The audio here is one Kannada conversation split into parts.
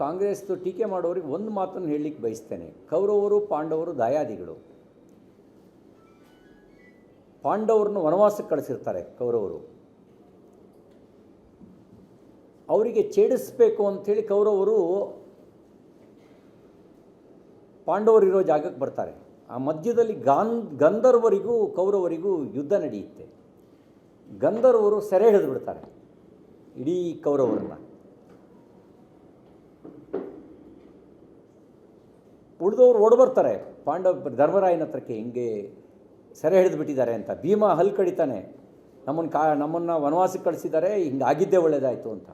ಕಾಂಗ್ರೆಸ್ದು ಟೀಕೆ ಮಾಡೋರಿಗೆ ಒಂದು ಮಾತನ್ನು ಹೇಳಲಿಕ್ಕೆ ಬಯಸ್ತೇನೆ. ಕೌರವರು ಪಾಂಡವರು ದಾಯಾದಿಗಳು. ಪಾಂಡವರನ್ನು ವನವಾಸಕ್ಕೆ ಕಳಿಸಿರ್ತಾರೆ ಕೌರವರು. ಅವರಿಗೆ ಛೇಡಿಸಬೇಕು ಅಂಥೇಳಿ ಕೌರವರು ಪಾಂಡವರಿರೋ ಜಾಗಕ್ಕೆ ಬರ್ತಾರೆ. ಆ ಮಧ್ಯದಲ್ಲಿ ಗಂಧರ್ವರಿಗೂ ಕೌರವರಿಗೂ ಯುದ್ಧ ನಡೆಯುತ್ತೆ. ಗಂಧರ್ವರು ಸೆರೆ ಹಿಡಿದು ಬಿಡ್ತಾರೆ ಇಡೀ ಕೌರವರನ್ನು. ಉಳಿದವರು ಓಡ್ಬರ್ತಾರೆ ಧರ್ಮರಾಯನ ಹತ್ರಕ್ಕೆ, ಹಿಂಗೆ ಸೆರೆ ಹಿಡಿದು ಬಿಟ್ಟಿದ್ದಾರೆ ಅಂತ. ಭೀಮ ಹಲ್ಲು ಕಡಿತಾನೆ, ನಮ್ಮನ್ನು ವನವಾಸಕ್ಕೆ ಕಳಿಸಿದ್ದಾರೆ, ಹಿಂಗಾಗಿದ್ದೇ ಒಳ್ಳೆಯದಾಯಿತು ಅಂತ.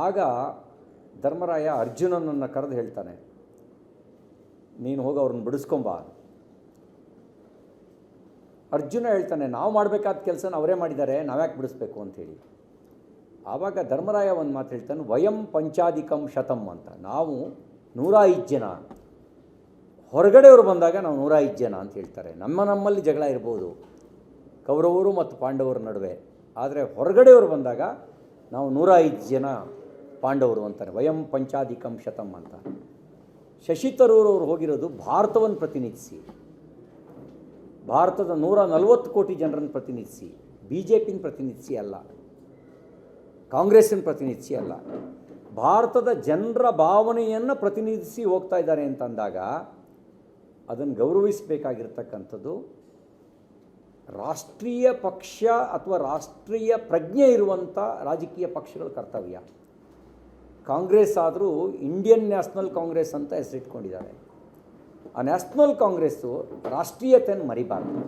ಆಗ ಧರ್ಮರಾಯ ಅರ್ಜುನನನ್ನು ಕರೆದು ಹೇಳ್ತಾನೆ, ನೀನು ಹೋಗಿ ಅವ್ರನ್ನ ಬಿಡಿಸ್ಕೊಂಬ. ಅರ್ಜುನ ಹೇಳ್ತಾನೆ, ನಾವು ಮಾಡಬೇಕಾದ ಕೆಲಸನ ಅವರೇ ಮಾಡಿದ್ದಾರೆ, ನಾವ್ಯಾಕೆ ಬಿಡಿಸ್ಬೇಕು ಅಂಥೇಳಿ. ಆವಾಗ ಧರ್ಮರಾಯ ಒಂದು ಮಾತು ಹೇಳ್ತಾನೆ, ವಯಂ ಪಂಚಾಧಿಕಂ ಶತಂ ಅಂತ. ನಾವು 105 ಜನ, ಹೊರಗಡೆಯವರು ಬಂದಾಗ ನಾವು 105 ಜನ ಅಂತ ಹೇಳ್ತಾರೆ. ನಮ್ಮಲ್ಲಿ ಜಗಳ ಇರ್ಬೋದು ಕೌರವರು ಮತ್ತು ಪಾಂಡವರ ನಡುವೆ, ಆದರೆ ಹೊರಗಡೆಯವರು ಬಂದಾಗ ನಾವು 105 ಜನ ಪಾಂಡವರು ಅಂತಾರೆ. ವಯಂ ಪಂಚಾಧಿಕಂ ಶತಂ ಅಂತ. ಶಶಿ ತರೂರ್ ಅವರು ಹೋಗಿರೋದು ಭಾರತವನ್ನು ಪ್ರತಿನಿಧಿಸಿ, ಭಾರತದ 140 ಕೋಟಿ ಜನರನ್ನು ಪ್ರತಿನಿಧಿಸಿ, BJPನ ಪ್ರತಿನಿಧಿಸಿ ಅಲ್ಲ, ಕಾಂಗ್ರೆಸ್ಸಿನ ಪ್ರತಿನಿಧಿಸಿ ಅಲ್ಲ, ಭಾರತದ ಜನರ ಭಾವನೆಯನ್ನು ಪ್ರತಿನಿಧಿಸಿ ಹೋಗ್ತಾ ಇದ್ದಾರೆ ಅಂತಂದಾಗ ಅದನ್ನು ಗೌರವಿಸಬೇಕಾಗಿರ್ತಕ್ಕಂಥದ್ದು ರಾಷ್ಟ್ರೀಯ ಪಕ್ಷ ಅಥವಾ ರಾಷ್ಟ್ರೀಯ ಪ್ರಜ್ಞೆ ಇರುವಂಥ ರಾಜಕೀಯ ಪಕ್ಷಗಳ ಕರ್ತವ್ಯ. ಕಾಂಗ್ರೆಸ್ ಆದರೂ ಇಂಡಿಯನ್ ನ್ಯಾಷನಲ್ ಕಾಂಗ್ರೆಸ್ ಅಂತ ಹೆಸರಿಟ್ಕೊಂಡಿದ್ದಾರೆ. ಆ ನ್ಯಾಷನಲ್ ಕಾಂಗ್ರೆಸ್ಸು ರಾಷ್ಟ್ರೀಯತೆಯನ್ನು ಮರಿಬಾರ್ದು.